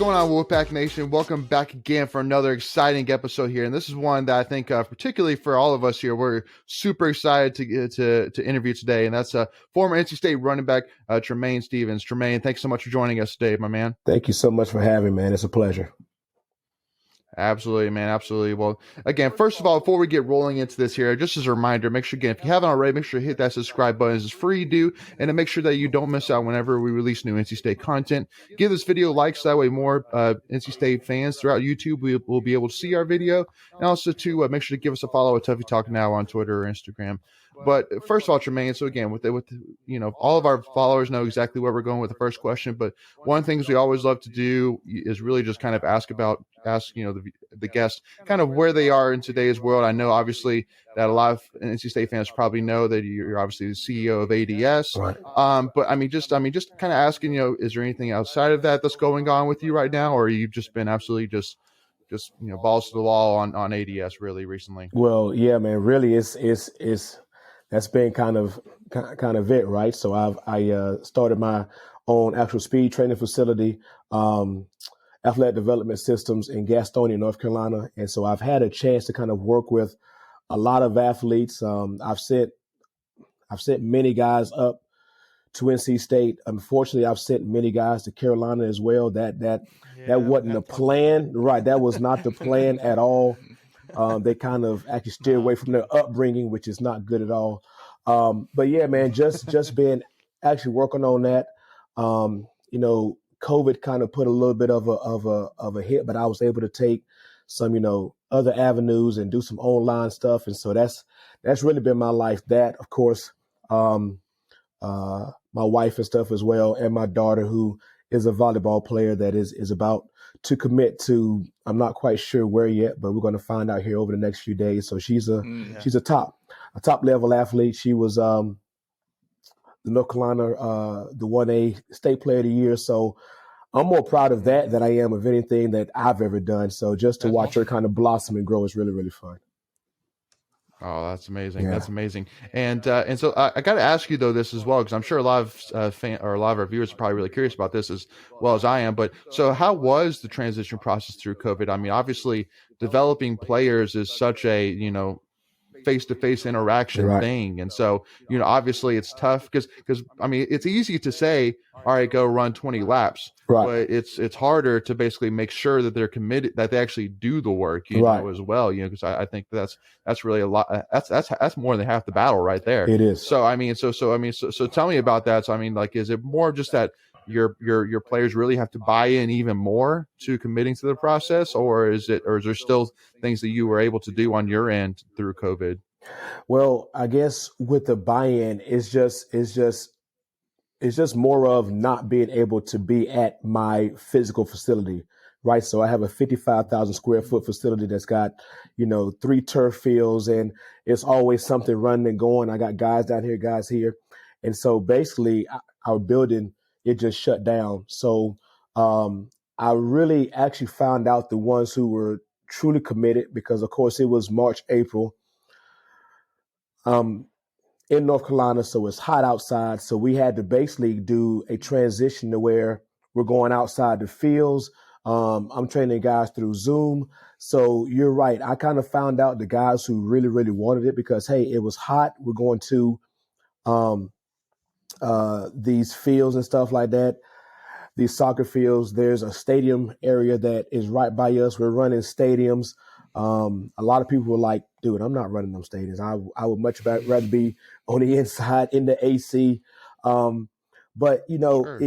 going on, Wolfpack Nation? Welcome back again for another exciting episode here. And this is one that I think, particularly for all of us here, we're super excited to interview today. And that's former NC State running back Tremayne Stevens. Tremayne, thanks so much for joining us today, my man. Thank you so much for having me, man. It's a pleasure. Absolutely, man. Absolutely. Well, again, first of all, before we get rolling into this here, just as a reminder, make sure, again, if you haven't already, make sure you hit that subscribe button. It's free to do, and to make sure that you don't miss out whenever we release new NC State content. Give this video likes, that way more NC State fans throughout YouTube will be able to see our video. And also, to make sure to give us a follow at Tuffy Talk Now on Twitter or Instagram. But first of all, Tremayne, so again, with all of our followers know exactly where we're going with the first question. But one of the things we always love to do is really just kind of ask the guest kind of where they are in today's world. I know obviously that a lot of NC State fans probably know that you're obviously the CEO of ADS. Right. But just kind of asking, is there anything outside of that that's going on with you right now, or you've just been absolutely just balls to the wall on ADS really recently? Well, yeah, man. Really, it's that's been kind of it, right? So I started my own actual speed training facility, athletic development systems in Gastonia, North Carolina, and so I've had a chance to kind of work with a lot of athletes. I've sent many guys up to NC State. Unfortunately, I've sent many guys to Carolina as well. That wasn't the plan, right? That was not the plan at all. They kind of actually steer away from their upbringing, which is not good at all. But yeah, man, just been actually working on that. COVID kind of put a little bit of a hit, but I was able to take some, other avenues and do some online stuff. And so that's really been my life. That, of course, my wife and stuff as well, and my daughter, who is a volleyball player that is about to commit to, I'm not quite sure where yet, but we're going to find out here over the next few days. So she's a top level athlete. She was the North Carolina, the 1A state player of the year. So I'm more proud of that than I am of anything that I've ever done. So just to watch her kind of blossom and grow is really, really fun. Oh, that's amazing. Yeah. That's amazing. And so I got to ask you though this as well, because I'm sure a lot of a lot of our viewers are probably really curious about this as well as I am. But so how was the transition process through COVID? I mean, obviously developing players is such a, face-to-face interaction thing. And so, obviously it's tough because I mean, it's easy to say, all right, go run 20 laps, but it's harder to basically make sure that they're committed, that they actually do the work, as well, because I think that's really a lot. That's more than half the battle right there. It is. So, I mean, so tell me about that. So, I mean, like, is it more just that your players really have to buy in even more to committing to the process, or is there still things that you were able to do on your end through COVID? Well, I guess with the buy-in, it's just more of not being able to be at my physical facility, right? So I have a 55,000 square foot facility that's got, 3 turf fields, and it's always something running and going. I got guys down here, guys here. And so basically our building, it just shut down. So I really actually found out the ones who were truly committed, because of course it was March, April in North Carolina. So it's hot outside. So we had to basically do a transition to where we're going outside the fields. I'm training guys through Zoom. So you're right. I kind of found out the guys who really, really wanted it because, hey, it was hot. We're going to these fields and stuff like that, these soccer fields. There's a stadium area that is right by us. We're running stadiums. A lot of people were like, dude, I'm not running them stadiums. I would much rather be on the inside in the AC. But sure.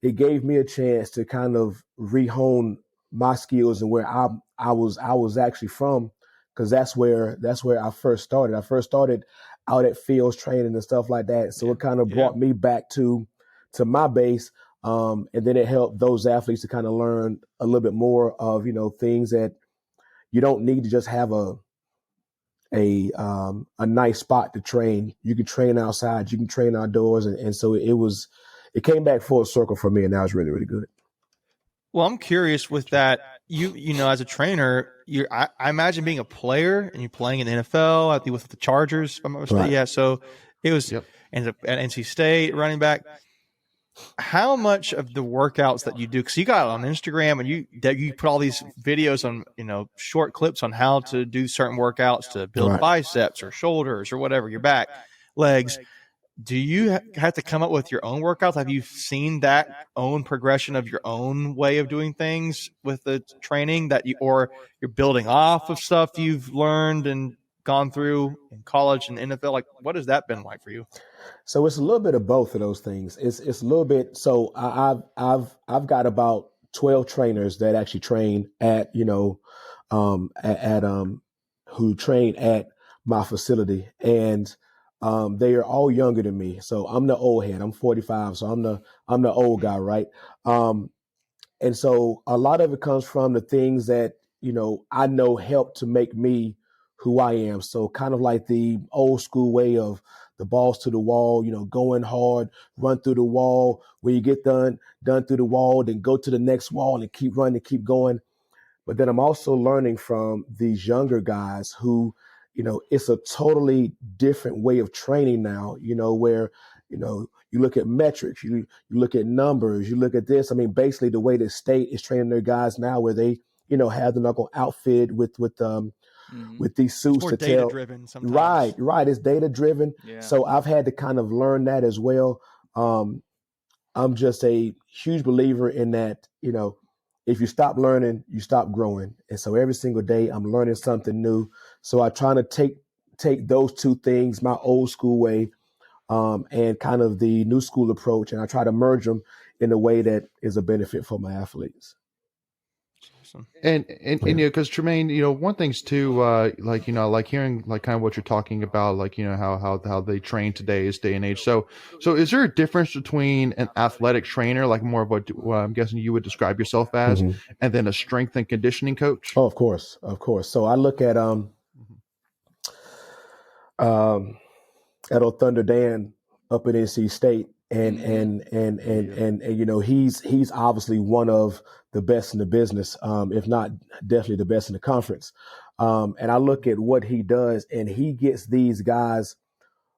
It gave me a chance to kind of rehone my skills and where I was actually from, because that's where I first started. I first started out at fields training and stuff like that. So it kind of brought me back to my base. And then it helped those athletes to kind of learn a little bit more of, things that you don't need to just have a nice spot to train. You can train outside, you can train outdoors. And so it came back full circle for me, and that was really, really good. Well, I'm curious with that. As a trainer, I imagine being a player and you're playing in the NFL, I think with the Chargers. Right. Yeah. So it was at NC State running back. how much of the workouts that you do, because you got it on Instagram and you put all these videos on, short clips on how to do certain workouts to build Right. biceps or shoulders or whatever, your back, legs. Do you have to come up with your own workouts? Have you seen that own progression of your own way of doing things with the training or you're building off of stuff you've learned and gone through in college and NFL? Like, what has that been like for you? So it's a little bit of both of those things. It's a little bit. So I've got about 12 trainers that actually train at who train at my facility, and they are all younger than me. So I'm the old head. I'm 45, so I'm the old guy, right? And so a lot of it comes from the things that I know help to make me who I am. So kind of like the old school way of the balls to the wall, going hard, run through the wall. When you get done through the wall, then go to the next wall and keep running, keep going. But then I'm also learning from these younger guys who, it's a totally different way of training now, where, you look at metrics, you look at numbers, you look at this. I mean, basically the way the state is training their guys now where they, have the knuckle outfitted with these suits It's more to data tell. driven sometimes. Right. It's data driven. Yeah. So I've had to kind of learn that as well. I'm just a huge believer in that, if you stop learning, you stop growing. And so every single day I'm learning something new. So I try to take those two things, my old school way, and kind of the new school approach, and I try to merge them in a way that is a benefit for my athletes. Awesome. And because Tremayne, one thing's too, like hearing like kind of what you're talking about, like how they train today's day and age. So is there a difference between an athletic trainer, like more of what I'm guessing you would describe yourself as, and then a strength and conditioning coach? Oh, of course. So I look at old Thunder Dan up at NC State, and he's obviously one of the best in the business, if not definitely the best in the conference. And I look at what he does, and he gets these guys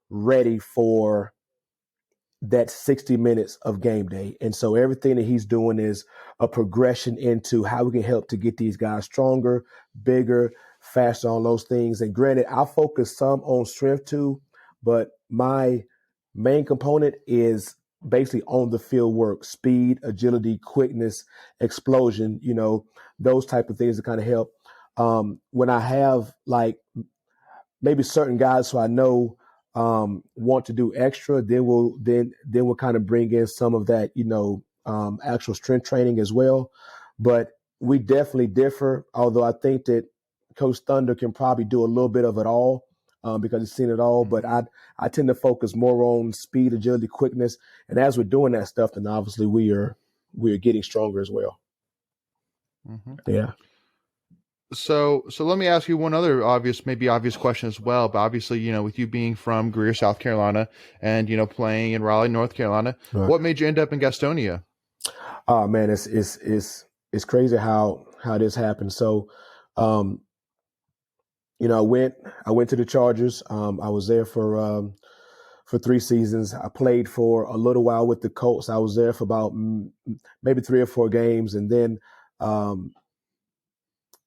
ready for that 60 minutes of game day. And so everything that he's doing is a progression into how we can help to get these guys stronger, bigger, faster on those things. And granted, I focus some on strength too, but my main component is basically on the field work, speed, agility, quickness, explosion, those type of things that kind of help. When I have like maybe certain guys who I know want to do extra, then we'll kind of bring in some of that, actual strength training as well. But we definitely differ, although I think that Coach Thunder can probably do a little bit of it all because he's seen it all. But I tend to focus more on speed, agility, quickness. And as we're doing that stuff, then obviously we are getting stronger as well. Mm-hmm. Yeah. So let me ask you one other obvious question as well. But obviously, with you being from Greer, South Carolina, and playing in Raleigh, North Carolina, Right. What made you end up in Gastonia? Oh man, it's crazy how this happened. So, I went to the Chargers. I was there for 3 seasons. I played for a little while with the Colts. I was there for about maybe 3 or 4 games, and then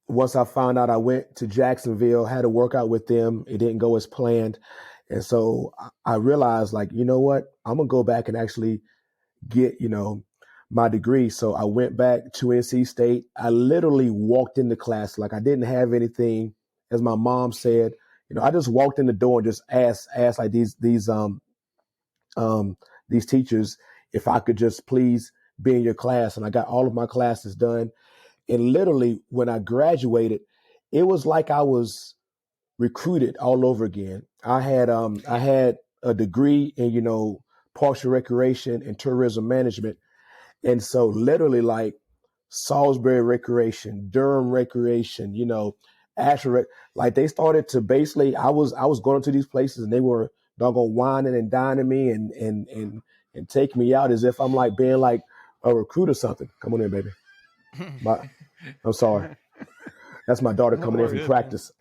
once I found out, I went to Jacksonville, had a workout with them. It didn't go as planned. And so I realized, like, you know what? I'm going to go back and actually get, my degree. So I went back to NC State. I literally walked into class. Like I didn't have anything, as my mom said. I just walked in the door and just asked like these teachers if I could just please be in your class. And I got all of my classes done. And literally, when I graduated, it was like I was recruited all over again. I had a degree in parks and recreation and tourism management, and so literally like Salisbury Recreation, Durham Recreation, Asher, like they started to basically. I was going to these places and they were doggone whining and dining me and taking me out as if I'm like being like a recruit or something. Come on in, baby. I'm sorry. That's my daughter coming in from practice.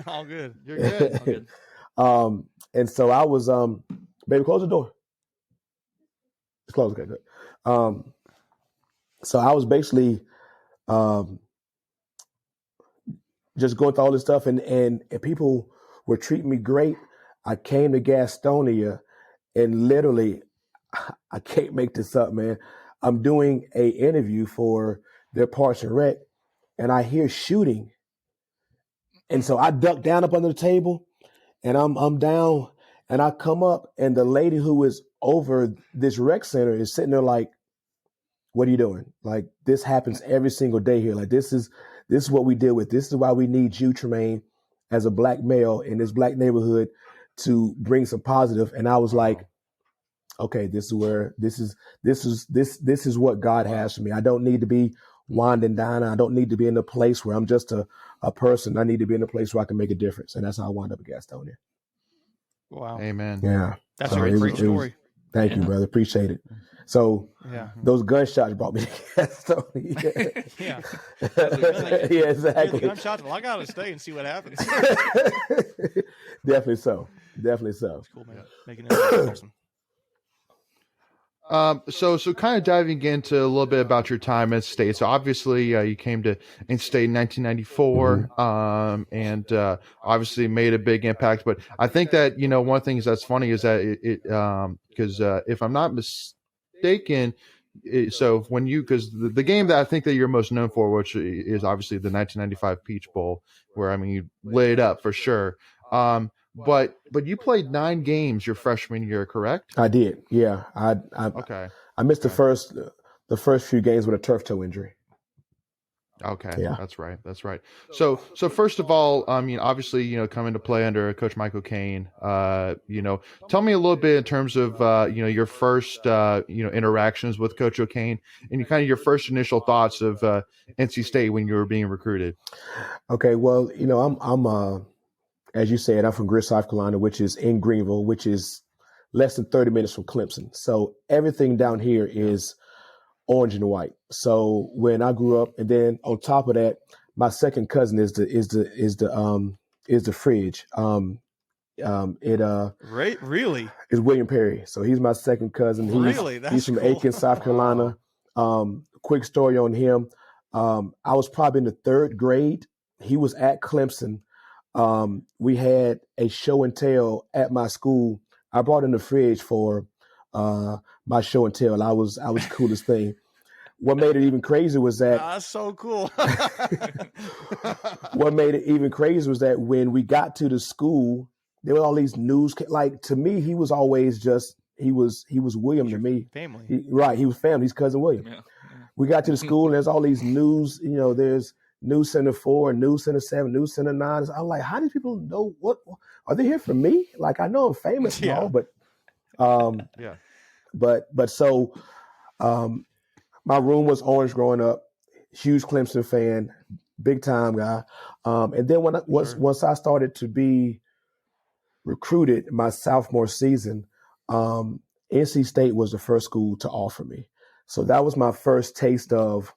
All good. You're good. All good. And so I was, baby, close the door. It's close. Okay, good. So I was basically um, just going through all this stuff, and people were treating me great. I came to Gastonia, and literally, I can't make this up, man. I'm doing a interview for their Parks and Rec, and I hear shooting, and so I duck down up under the table, and I'm down, and I come up, and the lady who is over this rec center is sitting there like, "What are you doing? Like, this happens every single day here. Like, this is what we deal with. This is why we need you, Tremayne, as a black male in this black neighborhood to bring some positive." And I was like, okay, this is what God has for me. I don't need to be winding down. I don't need to be in a place where I'm just a person. I need to be in a place where I can make a difference. And that's how I wound up at Gastonia. Wow. Amen. Yeah. That's So a great story. Thank you, brother. Appreciate it. So those gunshots brought me to Gastonia. Yeah. Yeah, exactly. The gunshots. Well, I got to stay and see what happens. Definitely so. Definitely so. That's cool, man. Making it awesome. So kind of diving into a little bit about your time at state. So obviously, you came to in-state in 1994, and obviously made a big impact. But I think that, one of the things that's funny is that because if I'm not mistaken, so when because the game that I think that you're most known for, which is obviously the 1995 Peach Bowl, where you lit up for sure. But you played 9 games your freshman year, correct? I did. Yeah. Okay. I missed the first few games with a turf toe injury. Okay. Yeah. That's right. So first of all, obviously, coming to play under Coach Michael Caine, tell me a little bit in terms of, your first, interactions with Coach O'Cain and kind of your first initial thoughts of NC State when you were being recruited. Okay. Well, I'm as you said, I'm from Greer, South Carolina, which is in Greenville, which is less than 30 minutes from Clemson. So everything down here is orange and white. So when I grew up, and then on top of that, my second cousin is the fridge. Really? Is William Perry. So he's my second cousin. He's from cool. Aiken, South Carolina. Quick story on him. I was probably in the 3rd grade. He was at Clemson. We had a show and tell at my school. I brought in the fridge for my show and tell. I was the coolest thing. What made it even crazier was that that's so cool. What made it even crazier was that when we got to the school, there were all these news. Like, to me, he was always he was William to me. Family. He was family. He's cousin William. Yeah. We got to the school and there's all these news. There's News Center 4, News Center 7, News Center 9. I'm like, how do people know what? Are they here for me? Like, I know I'm famous and all, but yeah. But so my room was orange growing up. Huge Clemson fan, big time guy. And then once I started to be recruited my sophomore season, NC State was the first school to offer me. So that was my first taste of,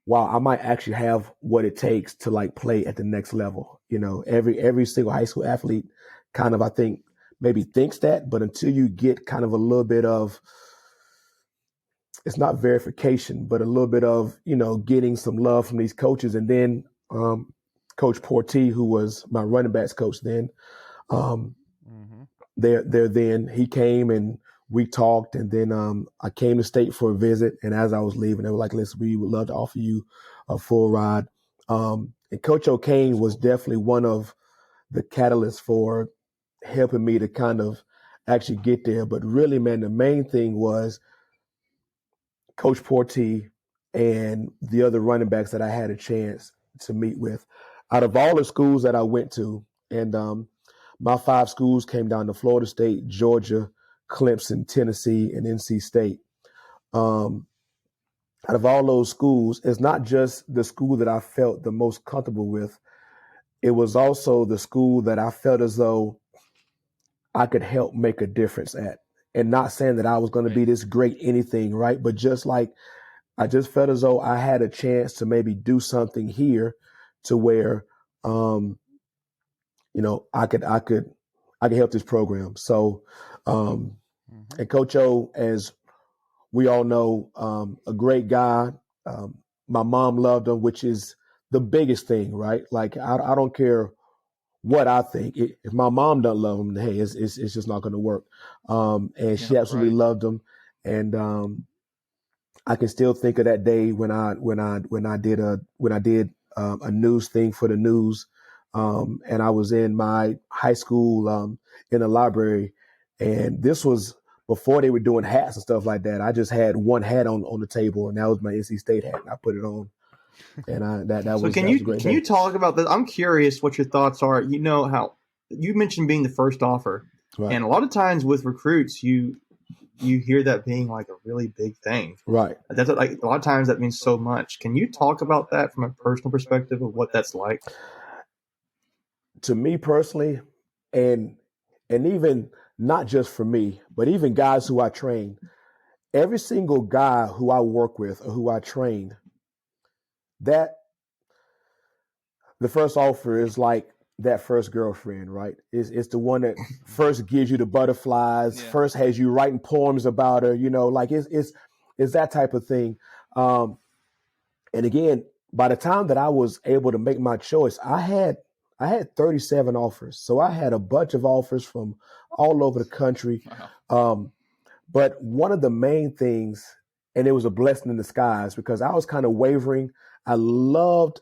wow, I might actually have what it takes to like play at the next level. Every single high school athlete kind of, I think, maybe thinks that, but until you get kind of a little bit of, it's not verification, but a little bit of, getting some love from these coaches. And then Coach Portee, who was my running backs coach then, then he came and we talked, and then I came to state for a visit. And as I was leaving, they were like, listen, we would love to offer you a full ride. And Coach O'Cain was definitely one of the catalysts for helping me to kind of actually get there. But really, man, the main thing was Coach Portee and the other running backs that I had a chance to meet with. Out of all the schools that I went to, and my 5 schools came down to Florida State, Georgia, Clemson, Tennessee, and NC State. Out of all those schools, it's not just the school that I felt the most comfortable with. It was also the school that I felt as though I could help make a difference at. And not saying that I was going to be this great anything, right? But just like I just felt as though I had a chance to maybe do something here to where, I could help this program. So, And Coach O, as we all know, a great guy. My mom loved him, which is the biggest thing, right? Like I don't care what I think. If my mom doesn't love him, hey, it's just not going to work. And she absolutely loved him, and I can still think of that day when I did a news thing for the news, and I was in my high school in the library, and this was before they were doing hats and stuff like that. I just had one hat on the table, and that was my NC State hat. And I put it on, and that So was can that was a great can day. you talk about this? I'm curious what your thoughts are. You know how you mentioned being the first offer, Right. and a lot of times with recruits, you hear that being like a really big thing. Right. That's like a lot of times that means so much. Can you talk about that from a personal perspective of what that's like? To me personally, and even not just for me, but even guys who I train, every single guy who I work with or who I train, that the first offer is like that first girlfriend, right? It's the one that first gives you the butterflies, first has you writing poems about her, like it's that type of thing. And again, by the time that I was able to make my choice, I had 37 offers. So I had a bunch of offers from all over the country. Wow. But one of the main things, and it was a blessing in disguise because I was kind of wavering. I loved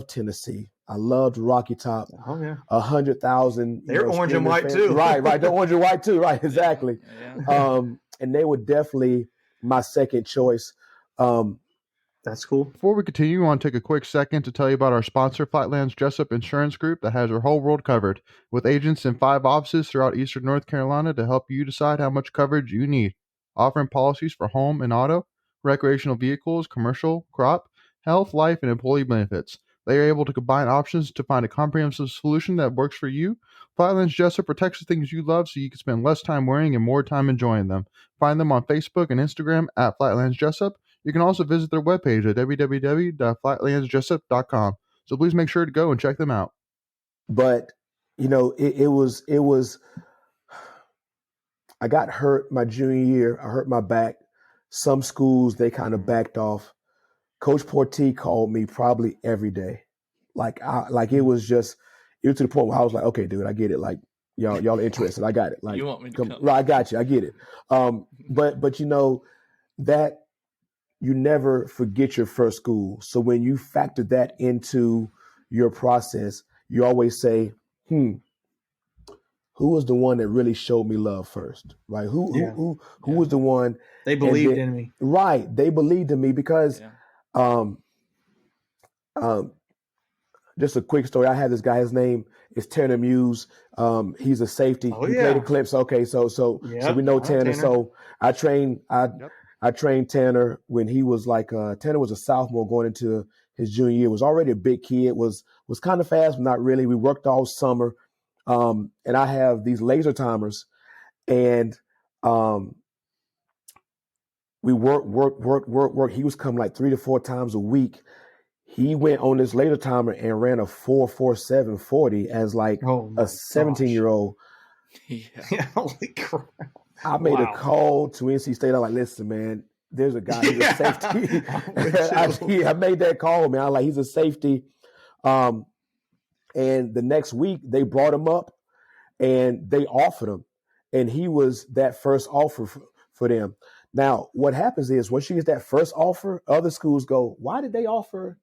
Tennessee. I loved Rocky Top. Oh yeah, 100,000. they're orange and white too. Right. They're orange and white too. Right. Exactly. Yeah. And they were definitely my second choice. That's cool. Before we continue, I want to take a quick second to tell you about our sponsor, Flightland's Jessup Insurance Group, that has your whole world covered, with agents in 5 offices throughout eastern North Carolina to help you decide how much coverage you need, offering policies for home and auto, recreational vehicles, commercial, crop, health, life, and employee benefits. They are able to combine options to find a comprehensive solution that works for you. Flightland's Jessup protects the things you love so you can spend less time worrying and more time enjoying them. Find them on Facebook and Instagram at Flightlands Jessup. You can also visit their webpage at www.flightlandsjessup.com. So please make sure to go and check them out. But it was. I got hurt my junior year. I hurt my back. Some schools they kind of backed off. Coach Porti called me probably every day. It was to the point where I was like, okay, dude, I get it. Like y'all interested. I got it. Like You want me to come? Right, I got you. I get it. But that you never forget your first school. So when you factor that into your process, you always say, who was the one that really showed me love first, right? Who was the one They believed in me, right? They believed in me because, just a quick story. I had this guy. His name is Tanner Muse. He's a safety. He played in Clips. Okay, so we know Tanner. So I trained Tanner when he was Tanner was a sophomore going into his junior year. Was already a big kid. Was kind of fast, but not really. We worked all summer. And I have these laser timers, and we work. He was coming like 3 to 4 times a week. He went on this laser timer and ran a 4.47 40 as like a 17-year-old. Yeah, holy crap! I made a call to NC State. I'm like, listen, man, there's a guy who's a safety. I made that call, man. I'm like, he's a safety. And the next week they brought him up and they offered him, and he was that first offer for them. Now, what happens is once you get that first offer, other schools go, why did they offer?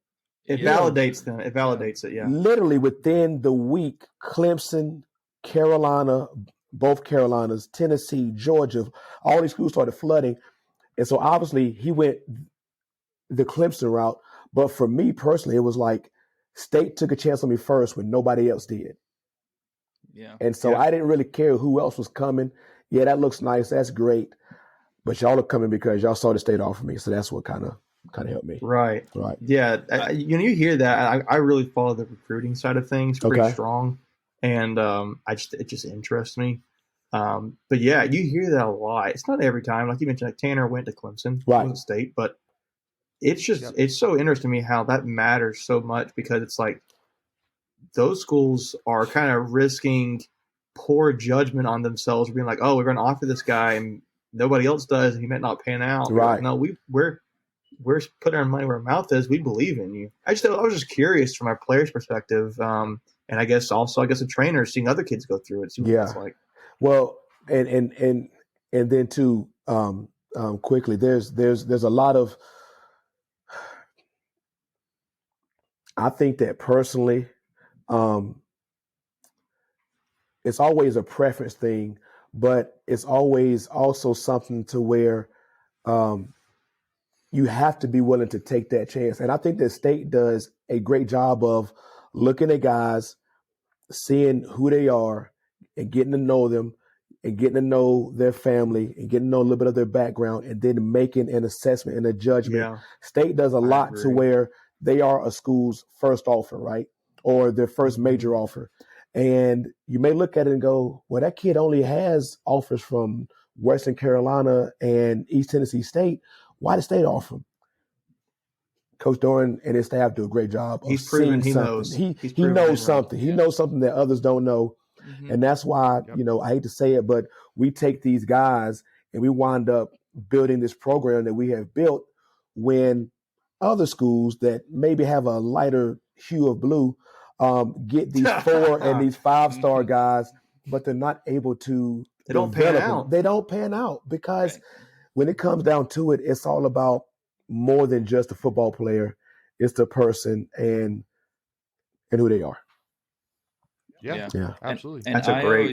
It validates them. It validates it. Yeah. Literally within the week, Clemson, Carolina, both Carolinas, Tennessee, Georgia, all these schools started flooding. And so obviously he went the Clemson route. But for me personally, it was like State took a chance on me first when nobody else did. Yeah. And so I didn't really care who else was coming. Yeah, that looks nice. That's great. But y'all are coming because y'all saw the State offer me. So that's what kind of helped me. Right. Right. Yeah. You hear that. I really follow the recruiting side of things pretty strong. And it just interests me. But yeah, you hear that a lot. It's not every time. Like you mentioned, like Tanner went to Clemson, wasn't State, but it's just it's so interesting to me how that matters so much because it's like those schools are kind of risking poor judgment on themselves, being like, oh, we're going to offer this guy, and nobody else does. He might not pan out. Right. No, we're putting our money where our mouth is. We believe in you. I was just curious from our players' perspective, and I guess a trainer seeing other kids go through it. See what it's like. Well, and then too, quickly, there's a lot of. I think that personally, it's always a preference thing, but it's always also something to where you have to be willing to take that chance. And I think that state does a great job of looking at guys, seeing who they are and getting to know them and getting to know their family and getting to know a little bit of their background and then making an assessment and a judgment. Yeah. State does a lot to where they are a school's first offer, right? Or their first major offer. And you may look at it and go, well, that kid only has offers from Western Carolina and East Tennessee State. Why did State offer him? Coach Doran and his staff do a great job of seeing something. He knows something. He knows something that others don't know. Mm-hmm. And that's why, I hate to say it, but we take these guys and we wind up building this program that we have built when other schools that maybe have a lighter hue of blue get these 4 and these 5-star guys, but they're not able to develop them. They don't pan out because when it comes down to it, it's all about more than just a football player. It's the person and who they are. Yeah. Absolutely. And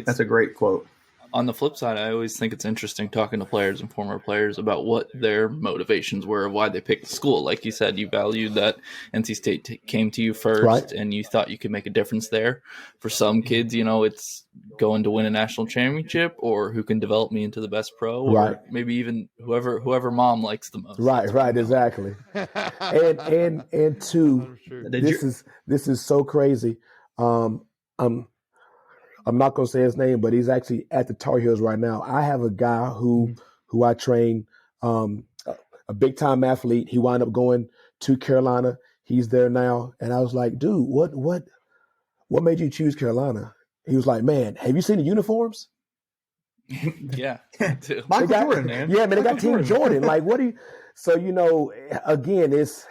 that's a great quote. On the flip side, I always think it's interesting talking to players and former players about what their motivations were, why they picked the school. Like you said, you valued that NC State came to you first, and you thought you could make a difference there. For some kids, it's going to win a national championship, or who can develop me into the best pro, or maybe even whoever mom likes the most. Right, exactly. and two, this is so crazy. I'm not going to say his name, but he's actually at the Tar Heels right now. I have a guy who I train, a big-time athlete. He wound up going to Carolina. He's there now. And I was like, dude, what made you choose Carolina? He was like, man, have you seen the uniforms? Yeah, too. Michael Jordan, man. Yeah, man, they got Team Jordan. Like, what do you – so, again, it's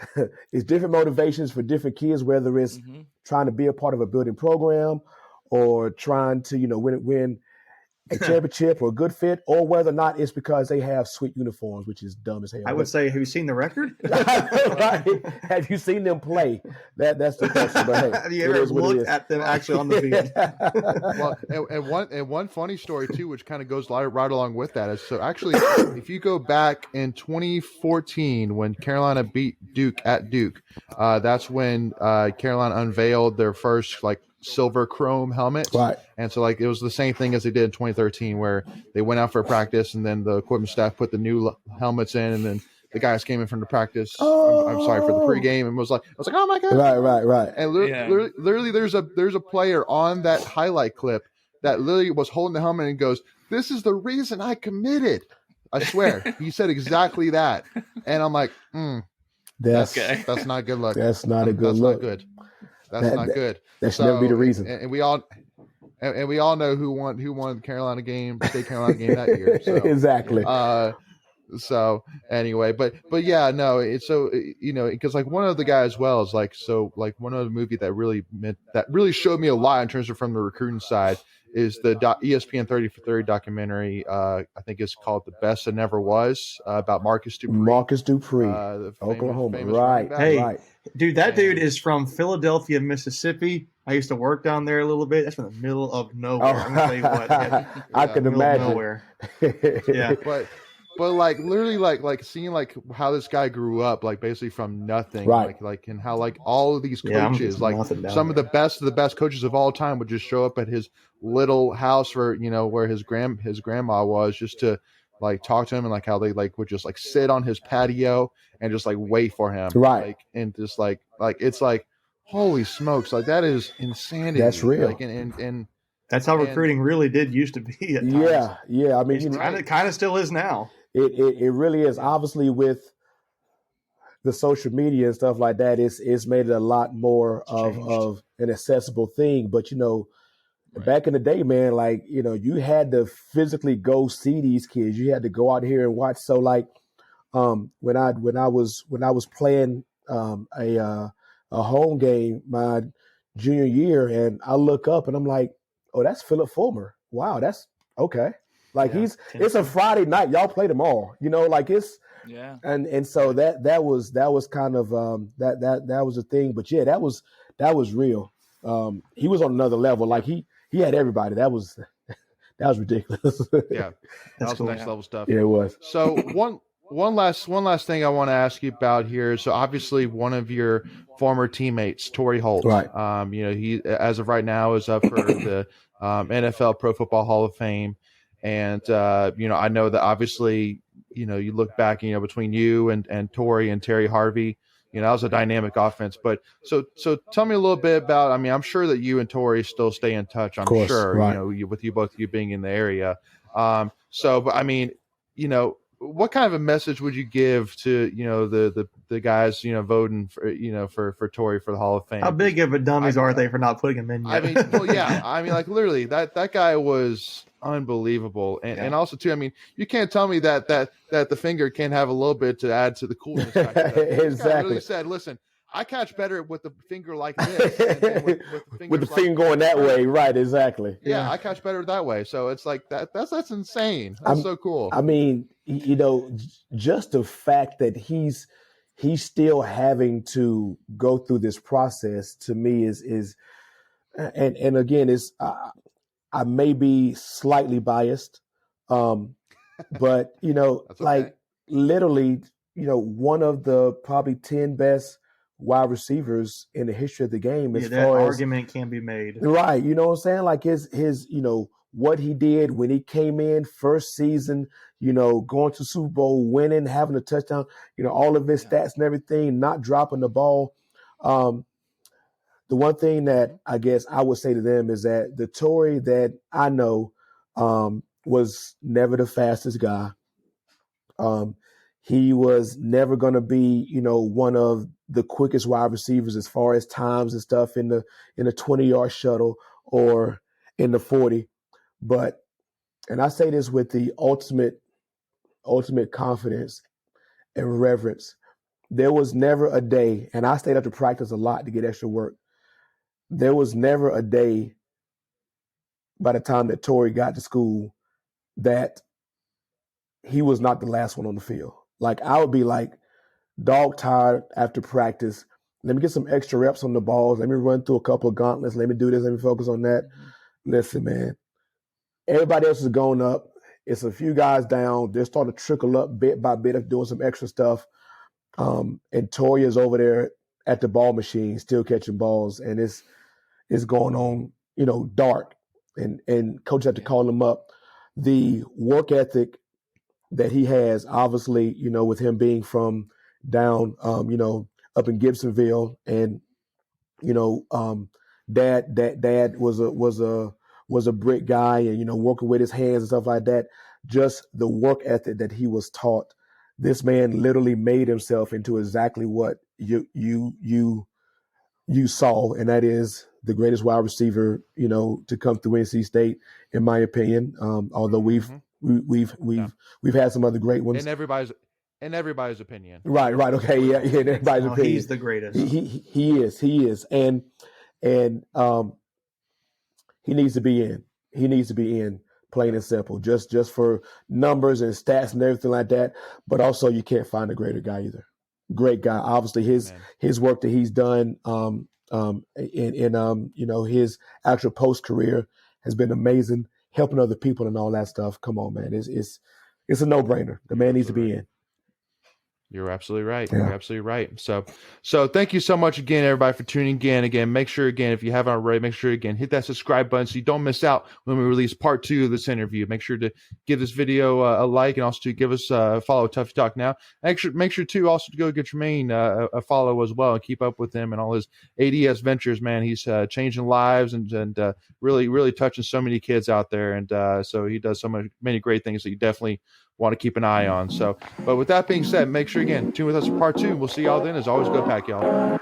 different motivations for different kids, whether it's trying to be a part of a building program or trying to, win a championship or a good fit, or whether or not it's because they have sweet uniforms, which is dumb as hell. I would say, have you seen the record? Right. Have you seen them play? That's the question. But hey, have you ever looked at them actually on the field? Well, and one funny story too, which kind of goes right along with that, is so actually, if you go back in 2014 when Carolina beat Duke at Duke, that's when Carolina unveiled their first silver chrome helmet. Right. And so it was the same thing as they did in 2013, where they went out for a practice and then the equipment staff put the new helmets in, and then the guys came in from the practice. I'm sorry, for the pregame, and I was like, oh my God. Right. And literally there's a player on that highlight clip that literally was holding the helmet and goes, "This is the reason I committed." I swear. He said exactly that. And I'm like, that's not good luck. That's not a good look. Not good. That's not good. That should never be the reason. And we all know who won the Carolina game, state Carolina game that year. So, exactly. So anyway, but yeah, no, it's so because one of the guys as well is one other movie that really showed me a lot in terms of from the recruiting side is the ESPN 30 for 30 documentary. I think it's called "The Best That Never Was" about Marcus Dupree, Oklahoma. famous right. Hey, right. Dude, that dude is from Philadelphia, Mississippi. I used to work down there a little bit. That's in the middle of nowhere. I'm gonna tell you what. I can imagine. Nowhere. Yeah, but literally seeing how this guy grew up, basically from nothing, right? And how all of these coaches, some of the best coaches of all time would just show up at his little house where his grandma was, just to talk to him, and how they would just sit on his patio and just wait for him, right? And just it's holy smokes, that is insanity. That's real. And that's how recruiting really did used to be at times. Yeah. I mean, it kind of still is now. It really is. Obviously, with the social media and stuff like that, it's made it a lot more of an accessible thing. But Back in the day, man, like, you had to physically go see these kids. You had to go out here and watch. So like, when I was playing a home game my junior year, and I look up and I'm like, oh, that's Philip Fulmer. Wow, that's okay. Like it's a Friday night. Y'all play tomorrow. Like it's and so that was kind of that was a thing. But yeah, that was real. He was on another level. Like he had everybody. That was ridiculous. Yeah, that was cool. Next level stuff. Yeah, it was. So one last thing I want to ask you about here. So obviously one of your former teammates, Torrey Holt, right? He as of right now is up for the NFL Pro Football Hall of Fame, and I know that obviously you look back between you and Torrey and Terry Harvey. That was a dynamic offense. But so tell me a little bit about. I mean, I'm sure that you and Torrey still stay in touch. I'm sure, right. With you both being in the area. But I mean, what kind of a message would you give to the guys voting for Torrey for the Hall of Fame? How big of a dummies are they for not putting him in yet? I mean, well, yeah. I mean, like literally, that guy was unbelievable, and also too. I mean, you can't tell me that the finger can't have a little bit to add to the coolness factor. Exactly. Guy really said, "Listen, I catch better with the finger like this than with the finger going that way." Right? Exactly. Yeah, I catch better that way. So it's like that's insane. That's so cool. I mean, just the fact that he's still having to go through this process to me is and again is I may be slightly biased, but like literally, one of the probably 10 best wide receivers in the history of the game. As that far argument can be made, right? You know what I'm saying? Like his what he did when he came in first season, going to Super Bowl, winning, having a touchdown, all of his stats and everything, not dropping the ball. The one thing that I guess I would say to them is that the Torrey that I know was never the fastest guy. He was never going to be, one of the quickest wide receivers as far as times and stuff in the 20-yard shuttle or in the 40. But, and I say this with the ultimate confidence and reverence, there was never a day, and I stayed up to practice a lot to get extra work. There was never a day by the time that Torrey got to school that he was not the last one on the field. Like I would be like dog tired after practice. Let me get some extra reps on the balls. Let me run through a couple of gauntlets. Let me do this. Let me focus on that. Listen, man, everybody else is going up. It's a few guys down. They're starting to trickle up bit by bit of doing some extra stuff. And Torrey is over there at the ball machine, still catching balls. And it's going on, dark. And coach had to call him up. The work ethic that he has, obviously, with him being from down, up in Gibsonville, and dad was a brick guy, and working with his hands and stuff like that. Just the work ethic that he was taught. This man literally made himself into exactly what you saw, and that is the greatest wide receiver, to come through NC State, in my opinion. Although we've had some other great ones. In everybody's opinion. Right. Okay. Yeah. In everybody's opinion. He's the greatest. He is. And he needs to be in. He needs to be in, plain and simple, just for numbers and stats and everything like that. But also you can't find a greater guy either. Great guy. Obviously his work that he's done, in his actual post career has been amazing, helping other people and all that stuff. Come on, man. It's a no-brainer. The man needs to be in. You're absolutely right. Yeah. You're absolutely right. So thank you so much again, everybody, for tuning in. Again, make sure, again, if you haven't already, make sure, again, hit that subscribe button so you don't miss out when we release part 2 of this interview. Make sure to give this video a like, and also to give us a follow, Tuffy Talk Now. Make sure too, also to go get Tremayne a follow as well, and keep up with him and all his ADS ventures, man. He's changing lives and really, really touching so many kids out there. And so he does many great things that you definitely want to keep an eye on. So, but with that being said, make sure, again, tune with us for part 2. We'll see y'all then. As always, go Pack, y'all.